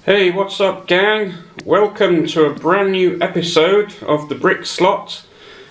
Hey, what's up, gang? Welcome to a brand new episode of the Brick Slot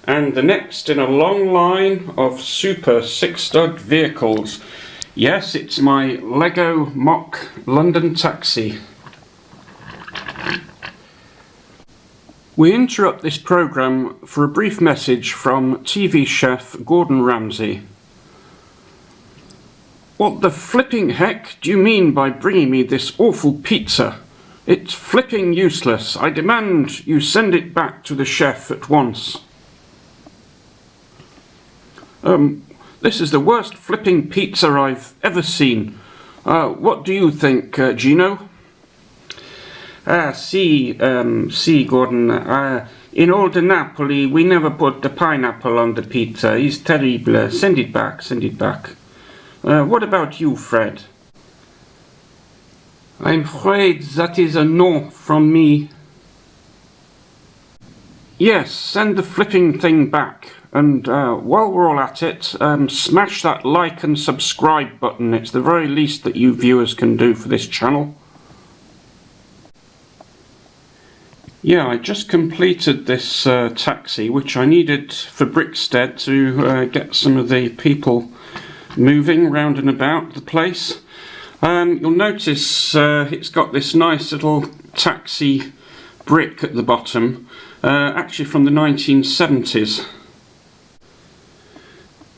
and the next in a long line of super six-stud vehicles. Yes, it's my Lego MOC London taxi. We interrupt this programme for a brief message from TV chef Gordon Ramsay. What the flipping heck do you mean by bringing me this awful pizza? It's flipping useless. I demand you send it back to the chef at once. This is the worst flipping pizza I've ever seen. What do you think, Gino? Si, Gordon. In old Napoli, we never put the pineapple on the pizza. It's terrible. Send it back, send it back. What about you, Fred? I'm afraid that is a no from me. Yes, send the flipping thing back. And while we're all at it, smash that like and subscribe button. It's the very least that you viewers can do for this channel. Yeah, I just completed this taxi, which I needed for Brickstead to get some of the people moving round and about the place. You'll notice it's got this nice little taxi brick at the bottom, actually from the 1970s.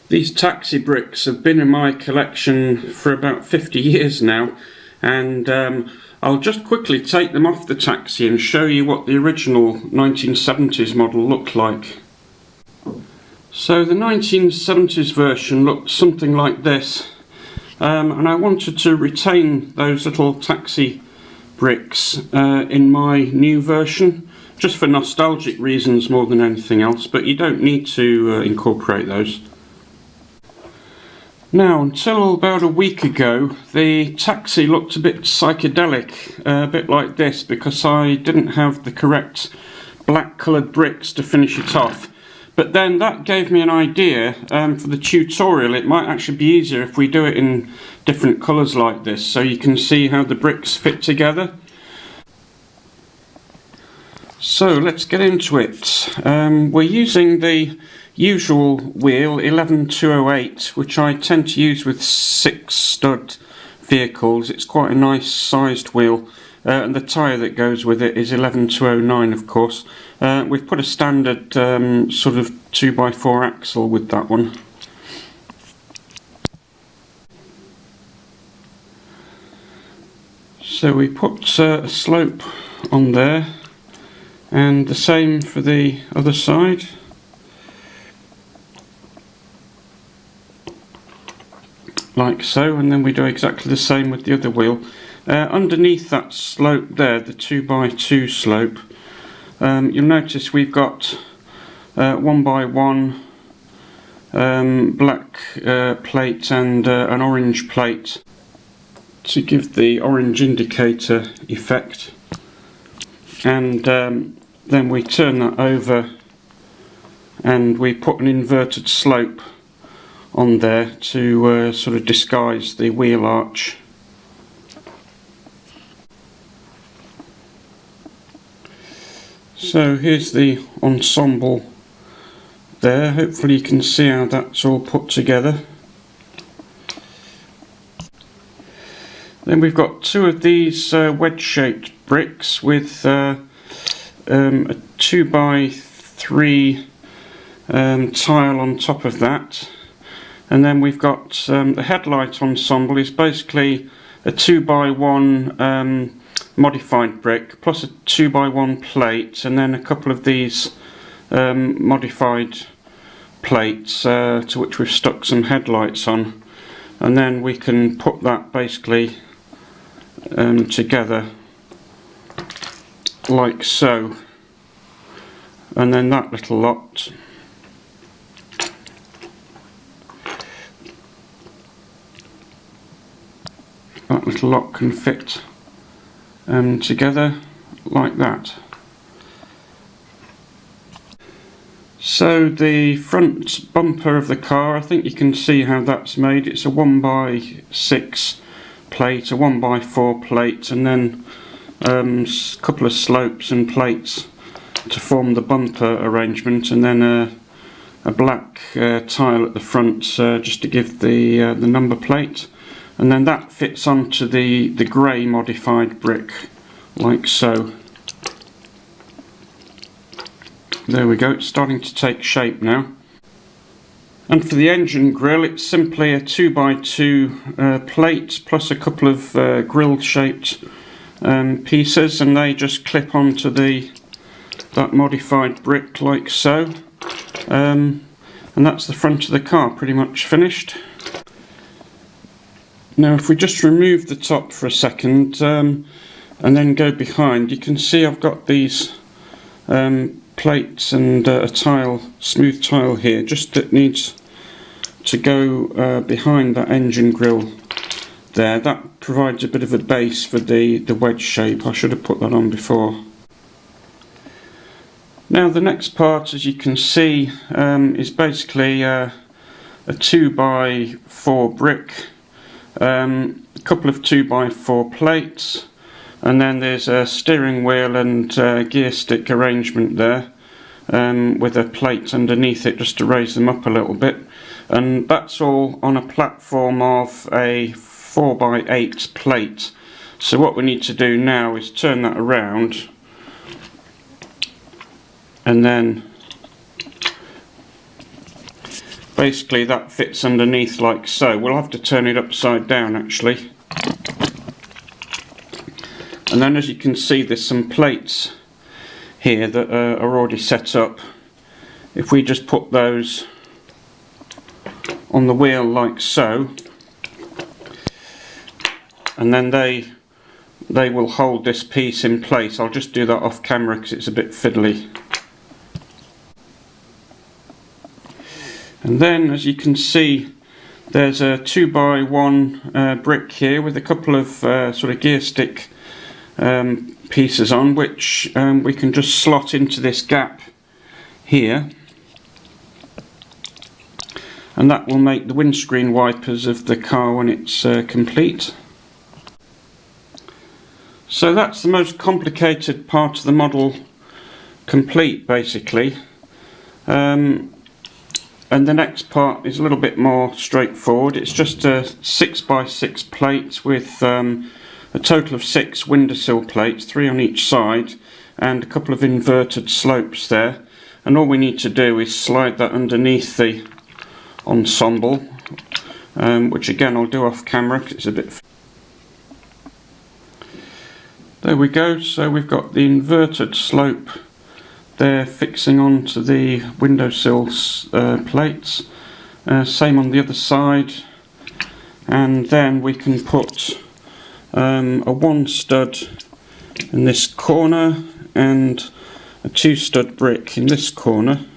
These taxi bricks have been in my collection for about 50 years now, and I'll just quickly take them off the taxi and show you what the original 1970s model looked like. So the 1970s version looked something like this, and I wanted to retain those little taxi bricks in my new version, just for nostalgic reasons more than anything else, but you don't need to incorporate those. Now, until about a week ago, the taxi looked a bit psychedelic, a bit like this, because I didn't have the correct black coloured bricks to finish it off. But then that gave me an idea for the tutorial. It might actually be easier if we do it in different colours like this, so you can see how the bricks fit together. So let's get into it. We're using the usual wheel 11208, which I tend to use with 6-stud vehicles. It's quite a nice sized wheel, and the tyre that goes with it is 11209, of course. We've put a standard sort of 2x4 axle with that one. So we put a slope on there, and the same for the other side. Like so, and then we do exactly the same with the other wheel. Underneath that slope there, the 2x2 slope, you'll notice we've got 1x1 black plate and an orange plate to give the orange indicator effect, and then we turn that over and we put an inverted slope on there to sort of disguise the wheel arch. So here's the ensemble there. Hopefully you can see how that's all put together. Then we've got two of these wedge-shaped bricks with a 2x3 tile on top of that. And then we've got the headlight ensemble is basically a 2x1 modified brick plus a 2x1 plate, and then a couple of these modified plates to which we've stuck some headlights on, and then we can put that basically together like so, and then that little lot can fit together like that. So the front bumper of the car, I think you can see how that's made. It's a 1x6 plate, a 1x4 plate, and then couple of slopes and plates to form the bumper arrangement, and then a black tile at the front just to give the number plate, and then that fits onto the grey modified brick like so. There we go, it's starting to take shape now. And for the engine grille, it's simply a 2x2 plate plus a couple of grille shaped pieces, and they just clip onto that modified brick like so. And that's the front of the car pretty much finished. Now if we just remove the top for a second and then go behind, you can see I've got these plates and a tile, smooth tile here, just that needs to go behind that engine grille there. That provides a bit of a base for the wedge shape. I should have put that on before. Now the next part, as you can see, is basically a 2x4 brick, a couple of 2x4 plates, and then there's a steering wheel and gear stick arrangement there, with a plate underneath it just to raise them up a little bit, and that's all on a platform of a 4x8 plate. So what we need to do now is turn that around, and then basically that fits underneath like so. We'll have to turn it upside down actually. And then as you can see, there's some plates here that are already set up. If we just put those on the wheel like so, and then they will hold this piece in place. I'll just do that off camera because it's a bit fiddly. And then as you can see, there's a 2x1 brick here with a couple of sort of gear stick pieces on, which we can just slot into this gap here, and that will make the windscreen wipers of the car when it's complete. So that's the most complicated part of the model complete basically, and the next part is a little bit more straightforward. It's just a 6x6 plate with a total of 6 windowsill plates, 3 on each side, and a couple of inverted slopes there. And all we need to do is slide that underneath the ensemble, which again I'll do off camera because it's a bit... There we go, so we've got the inverted slope there fixing onto the windowsill plates. Same on the other side, and then we can put a 1 stud in this corner and a 2 stud brick in this corner,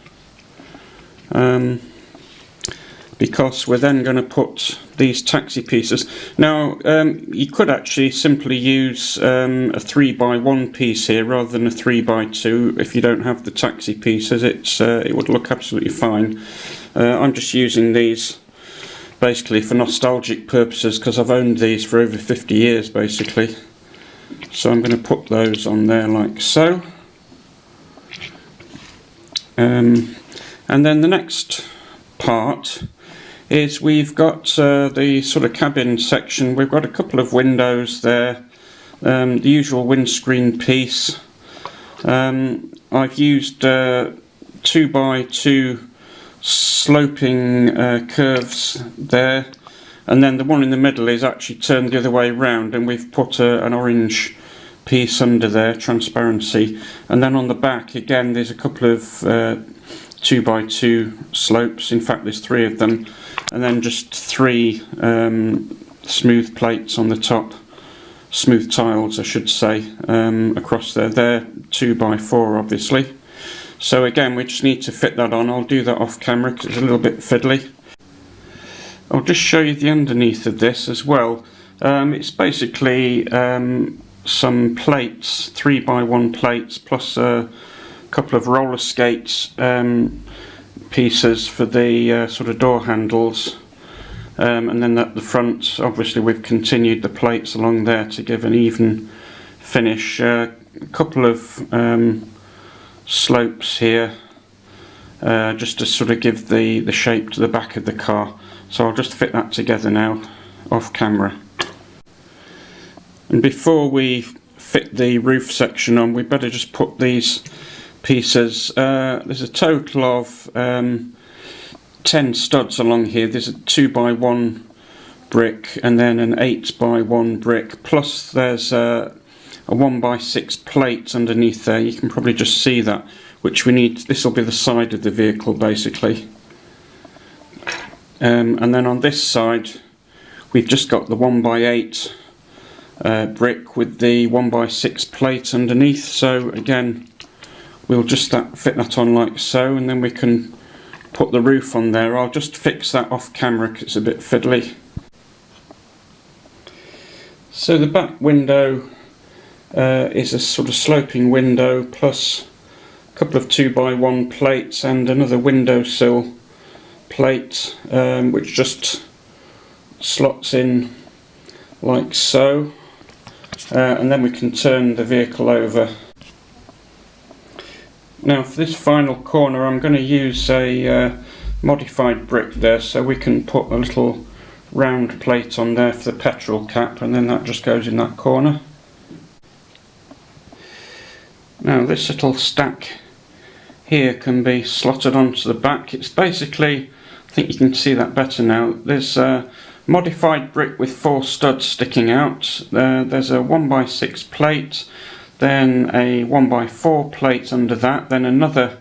because we're then going to put these taxi pieces. Now you could actually simply use a 3x1 piece here rather than a 3x2 if you don't have the taxi pieces. It would look absolutely fine. I'm just using these basically for nostalgic purposes because I've owned these for over 50 years basically. So I'm going to put those on there like so. And then the next part is we've got the sort of cabin section. We've got a couple of windows there, the usual windscreen piece. I've used 2x2 sloping curves there, and then the one in the middle is actually turned the other way around, and we've put an orange piece under there, transparency. And then on the back again there's a couple of 2x2 slopes, in fact there's 3 of them, and then just 3 smooth plates on the top, smooth tiles I should say, across there. They're 2x4 obviously. So again we just need to fit that on. I'll do that off camera because it's a little bit fiddly. I'll just show you the underneath of this as well. It's basically some plates, 3x1 plates, plus a couple of roller skates pieces for the sort of door handles, and then at the front obviously we've continued the plates along there to give an even finish. A couple of slopes here, just to sort of give the shape to the back of the car. So I'll just fit that together now off camera. And before we fit the roof section on, we better just put these pieces. There's a total of 10 studs along here. There's a 2x1 brick and then an 8x1 brick, plus there's a 1x6 plate underneath there. You can probably just see that, which we need. This will be the side of the vehicle basically. And then on this side we've just got the 1x8 brick with the 1x6 plate underneath. So again, we'll just fit that on like so, and then we can put the roof on there. I'll just fix that off camera because it's a bit fiddly. So the back window is a sort of sloping window plus a couple of 2x1 plates and another windowsill plate, which just slots in like so, and then we can turn the vehicle over. Now for this final corner I'm going to use a modified brick there, so we can put a little round plate on there for the petrol cap, and then that just goes in that corner. Now this little stack here can be slotted onto the back. It's basically, I think you can see that better now, there's a modified brick with 4 studs sticking out. There's a 1x6 plate, then a 1x4 plate under that, then another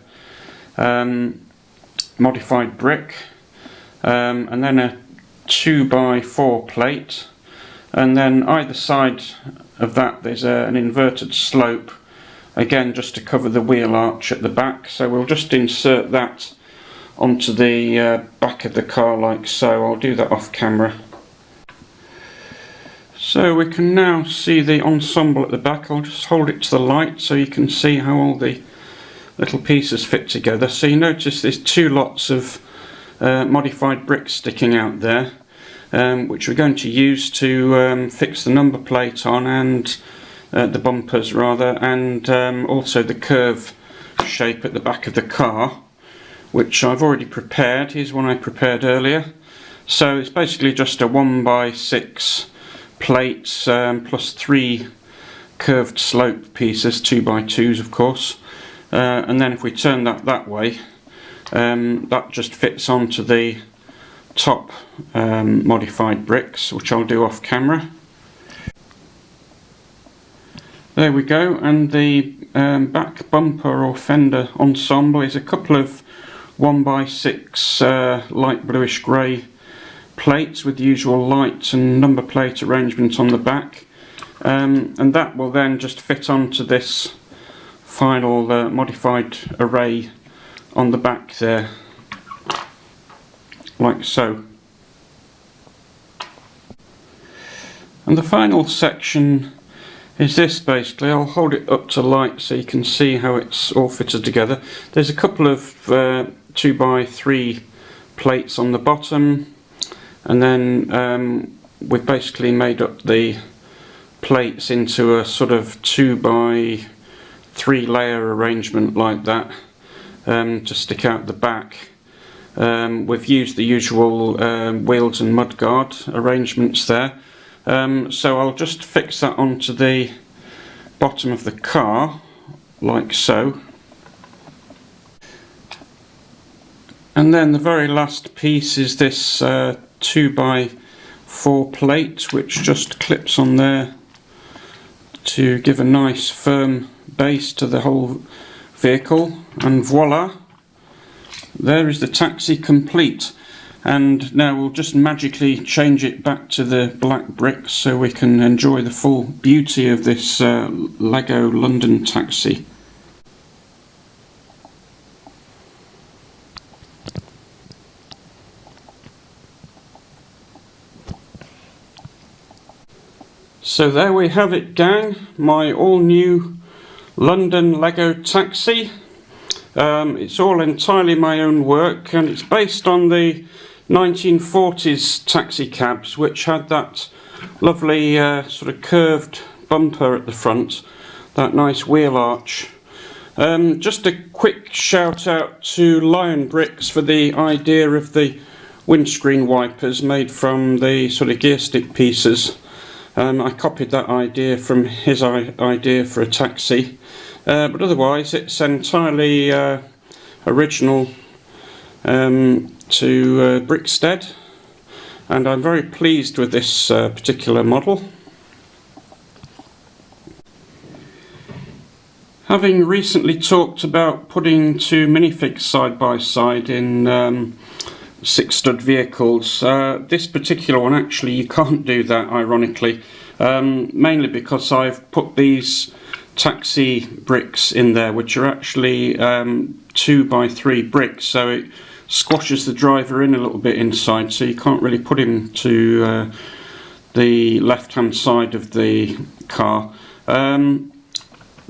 modified brick, and then a 2x4 plate, and then either side of that there's an inverted slope, again just to cover the wheel arch at the back. So we'll just insert that onto the back of the car like so. I'll do that off camera. So we can now see the ensemble at the back. I'll just hold it to the light so you can see how all the little pieces fit together. So you notice there's 2 lots of modified bricks sticking out there, which we're going to use to fix the number plate on, and the bumpers rather, and also the curve shape at the back of the car, which I've already prepared. Here's one I prepared earlier. So it's basically just a 1x6 plate plus 3 curved slope pieces, 2x2s of course, and then if we turn that way, that just fits onto the top modified bricks, which I'll do off camera. There we go, and the back bumper or fender ensemble is a couple of 1x6 light bluish grey plates with the usual light and number plate arrangement on the back, and that will then just fit onto this final modified array on the back there, like so. And the final section is this basically. I'll hold it up to light so you can see how it's all fitted together. There's a couple of 2x3 plates on the bottom, and then we've basically made up the plates into a sort of 2x3 layer arrangement like that, to stick out the back. We've used the usual wheels and mudguard arrangements there. So I'll just fix that onto the bottom of the car like so. And then the very last piece is this 2x4 plate, which just clips on there to give a nice firm base to the whole vehicle, and voila, there is the taxi complete. And now we'll just magically change it back to the black bricks so we can enjoy the full beauty of this Lego London taxi. So there we have it, gang, my all new London Lego taxi. It's all entirely my own work, and it's based on the 1940s taxi cabs, which had that lovely sort of curved bumper at the front, that nice wheel arch. Just a quick shout out to Lion Bricks for the idea of the windscreen wipers made from the sort of gear stick pieces. I copied that idea from his idea for a taxi, but otherwise it's entirely original to Brickstead, and I'm very pleased with this particular model. Having recently talked about putting two minifigs side by side in 6-stud vehicles, this particular one actually you can't do that, ironically, mainly because I've put these taxi bricks in there, which are actually 2x3 bricks, so it squashes the driver in a little bit inside, so you can't really put him to the left hand side of the car.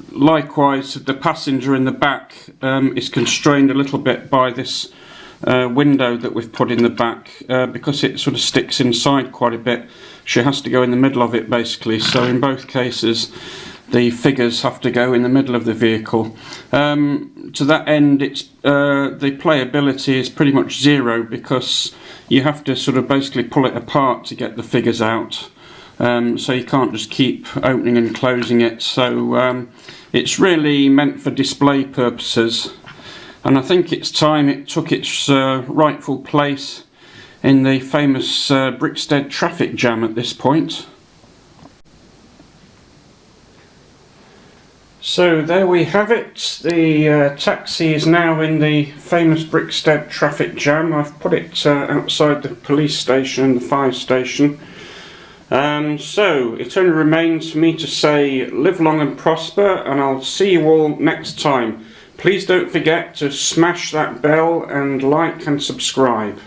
Likewise, the passenger in the back is constrained a little bit by this window that we've put in the back, because it sort of sticks inside quite a bit. She has to go in the middle of it basically, so in both cases the figures have to go in the middle of the vehicle. To that end, the playability is pretty much zero, because you have to sort of basically pull it apart to get the figures out. So you can't just keep opening and closing it, so it's really meant for display purposes, and I think it's time it took its rightful place in the famous Brickstead traffic jam at this point. So there we have it, the taxi is now in the famous Brickstead traffic jam. I've put it outside the police station and the fire station. So it only remains for me to say live long and prosper, and I'll see you all next time. Please don't forget to smash that bell and like and subscribe.